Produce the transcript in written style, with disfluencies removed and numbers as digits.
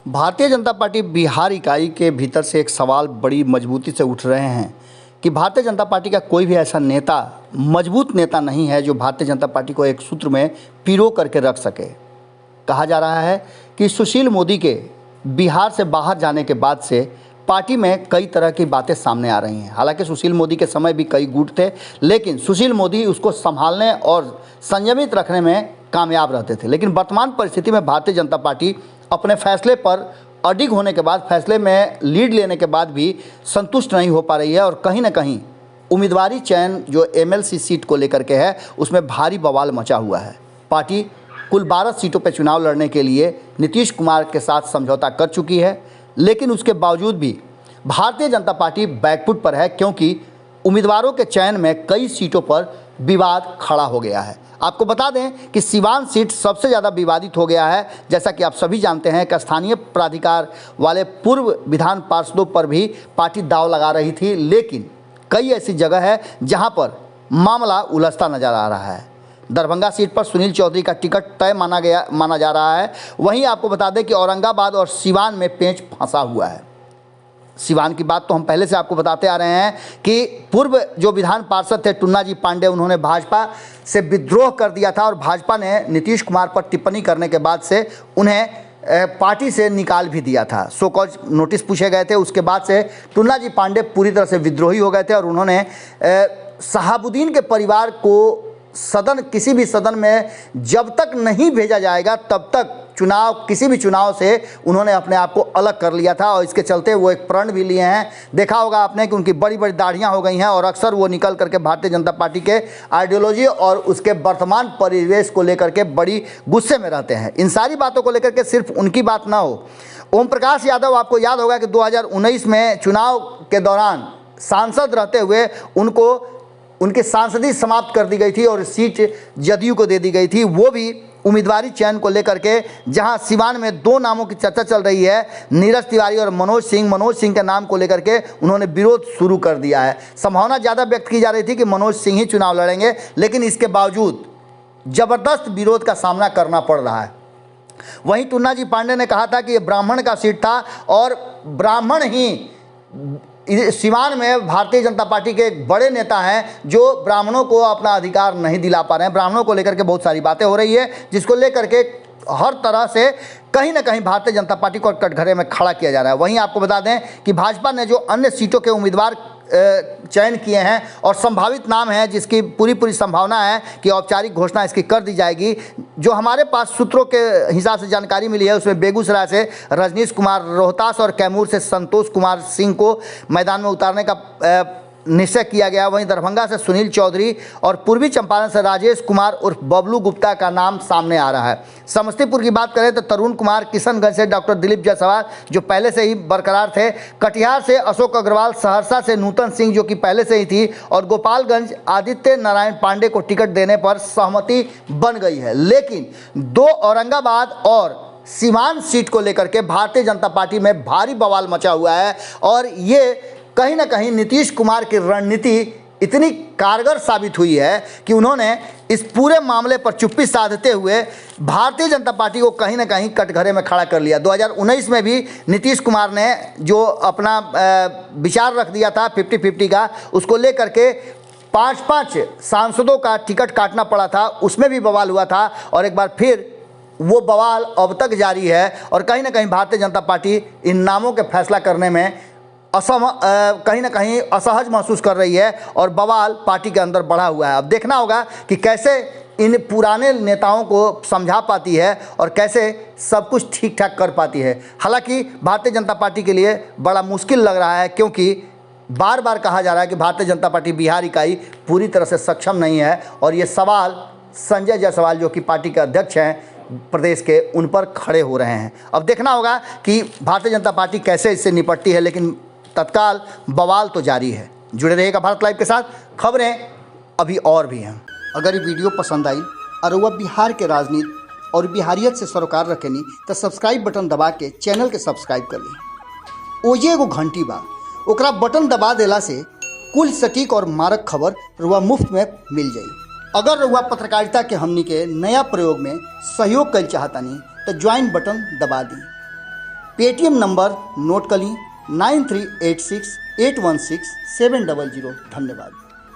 Bharatiya Janata party Bihar इकाई के भीतर से एक सवाल बड़ी मजबूती से उठ रहे हैं कि भारतीय जनता पार्टी का कोई भी ऐसा नेता, मजबूत नेता नहीं है जो भारतीय जनता पार्टी को एक सूत्र में पिरो करके रख सके। कहा जा रहा है कि सुशील मोदी के बिहार से बाहर जाने के बाद से पार्टी में कई तरह की बातें सामने आ रही हैं। हालांकि सुशील मोदी के समय भी कई गुट थे, लेकिन सुशील मोदी उसको संभालने और संयमित रखने में कामयाब रहते थे। लेकिन वर्तमान परिस्थिति में भारतीय जनता पार्टी अपने फैसले पर अडिग होने के बाद, फैसले में लीड लेने के बाद भी संतुष्ट नहीं हो पा रही है और कहीं ना कहीं उम्मीदवारी चयन जो एमएलसी सीट को लेकर के है उसमें भारी बवाल मचा हुआ है। पार्टी कुल 12 सीटों पर चुनाव लड़ने के लिए नीतीश कुमार के साथ समझौता कर चुकी है, लेकिन उसके बावजूद भी भारतीय जनता पार्टी बैकफुट पर है, क्योंकि उम्मीदवारों के चयन में कई सीटों पर विवाद खड़ा हो गया है। आपको बता दें कि सीवान सीट सबसे ज़्यादा विवादित हो गया है। जैसा कि आप सभी जानते हैं कि स्थानीय प्राधिकार वाले पूर्व विधान पार्षदों पर भी पार्टी दांव लगा रही थी, लेकिन कई ऐसी जगह है जहां पर मामला उलझता नजर आ रहा है। दरभंगा सीट पर सुनील चौधरी का टिकट तय माना जा रहा है। वहीं आपको बता दें कि औरंगाबाद और सीवान में पेंच फंसा हुआ है। सिवान की बात तो हम पहले से आपको बताते आ रहे हैं कि पूर्व जो विधान पार्षद थे टुन्ना जी पांडे, उन्होंने भाजपा से विद्रोह कर दिया था और भाजपा ने नीतीश कुमार पर टिप्पणी करने के बाद से उन्हें पार्टी से निकाल भी दिया था। सो कॉज नोटिस पूछे गए थे। उसके बाद से टुन्ना जी पांडे पूरी तरह से विद्रोही हो गए थे और उन्होंने शहाबुद्दीन के परिवार को किसी भी सदन में जब तक नहीं भेजा जाएगा तब तक किसी भी चुनाव से उन्होंने अपने आप को अलग कर लिया था। और इसके चलते वो एक प्रण भी लिए हैं। देखा होगा आपने कि उनकी बड़ी बड़ी दाढ़ियां हो गई हैं और अक्सर वो निकल करके भारतीय जनता पार्टी के आइडियोलॉजी और उसके वर्तमान परिवेश को लेकर के बड़ी गुस्से में रहते हैं। इन सारी बातों को लेकर के सिर्फ उनकी बात ना हो, ओम प्रकाश यादव, आपको याद होगा कि 2019 में चुनाव के दौरान सांसद रहते हुए उनकी सांसदी समाप्त कर दी गई थी और सीट जदयू को दे दी गई थी। वो भी उम्मीदवारी चयन को लेकर के, जहां सिवान में 2 नामों की चर्चा चल रही है, नीरज तिवारी और मनोज सिंह के नाम को लेकर के उन्होंने विरोध शुरू कर दिया है। संभावना ज़्यादा व्यक्त की जा रही थी कि मनोज सिंह ही चुनाव लड़ेंगे, लेकिन इसके बावजूद ज़बरदस्त विरोध का सामना करना पड़ रहा है। वहीं टुन्ना जी पांडे ने कहा था कि ये ब्राह्मण का सीट था और ब्राह्मण ही सिवान में भारतीय जनता पार्टी के एक बड़े नेता हैं जो ब्राह्मणों को अपना अधिकार नहीं दिला पा रहे हैं। ब्राह्मणों को लेकर के बहुत सारी बातें हो रही है, जिसको लेकर के हर तरह से कहीं ना कहीं भारतीय जनता पार्टी को कटघरे में खड़ा किया जा रहा है। वहीं आपको बता दें कि भाजपा ने जो अन्य सीटों के उम्मीदवार चयन किए हैं और संभावित नाम है, जिसकी पूरी संभावना है कि औपचारिक घोषणा इसकी कर दी जाएगी। जो हमारे पास सूत्रों के हिसाब से जानकारी मिली है उसमें बेगूसराय से रजनीश कुमार, रोहतास और कैमूर से संतोष कुमार सिंह को मैदान में उतारने का निश्चय किया गया। वहीं दरभंगा से सुनील चौधरी और पूर्वी चंपारण से राजेश कुमार उर्फ बबलू गुप्ता का नाम सामने आ रहा है। समस्तीपुर की बात करें तो तरुण कुमार, किशनगंज से डॉक्टर दिलीप जायसवाल जो पहले से ही बरकरार थे, कटिहार से अशोक अग्रवाल, सहरसा से नूतन सिंह जो कि पहले से ही थी, और गोपालगंज आदित्य नारायण पांडे को टिकट देने पर सहमति बन गई है। लेकिन 2 औरंगाबाद और सीवान सीट को लेकर के भारतीय जनता पार्टी में भारी बवाल मचा हुआ है और ये कहीं ना कहीं नीतीश कुमार की रणनीति इतनी कारगर साबित हुई है कि उन्होंने इस पूरे मामले पर चुप्पी साधते हुए भारतीय जनता पार्टी को कहीं ना कहीं कटघरे में खड़ा कर लिया। 2019 में भी नीतीश कुमार ने जो अपना विचार रख दिया था 50-50 का, उसको लेकर के 5-5 सांसदों का टिकट काटना पड़ा था, उसमें भी बवाल हुआ था और एक बार फिर वो बवाल अब तक जारी है। और कहीं ना कहीं भारतीय जनता पार्टी इन नामों के फैसला करने में कहीं ना कहीं असहज महसूस कर रही है और बवाल पार्टी के अंदर बढ़ा हुआ है। अब देखना होगा कि कैसे इन पुराने नेताओं को समझा पाती है और कैसे सब कुछ ठीक ठाक कर पाती है। हालांकि भारतीय जनता पार्टी के लिए बड़ा मुश्किल लग रहा है, क्योंकि बार बार कहा जा रहा है कि भारतीय जनता पार्टी बिहार इकाई पूरी तरह से सक्षम नहीं है और ये सवाल संजय जायसवाल जो कि पार्टी के अध्यक्ष हैं प्रदेश के, उन पर खड़े हो रहे हैं। अब देखना होगा कि भारतीय जनता पार्टी कैसे इससे निपटती है, लेकिन तत्काल बवाल तो जारी है। जुड़े रहिएगा भारत लाइव के साथ, खबरें अभी और भी हैं। अगर ये वीडियो पसंद आई और वह बिहार के राजनीति और बिहारियत से सरोकार रखेनी तो सब्सक्राइब बटन दबा के चैनल के सब्सक्राइब कर ली। ओजे एगो घंटी बा, ओकरा बटन दबा देला से कुल सटीक और मारक खबर रुआ मुफ्त में मिल जाई। अगर रुआ पत्रकारिता के हमनी के नया प्रयोग में सहयोग कर चाहतानी तो ज्वाइन बटन दबा दी। पेटीएम नंबर नोट कर ली 9386816700। धन्यवाद।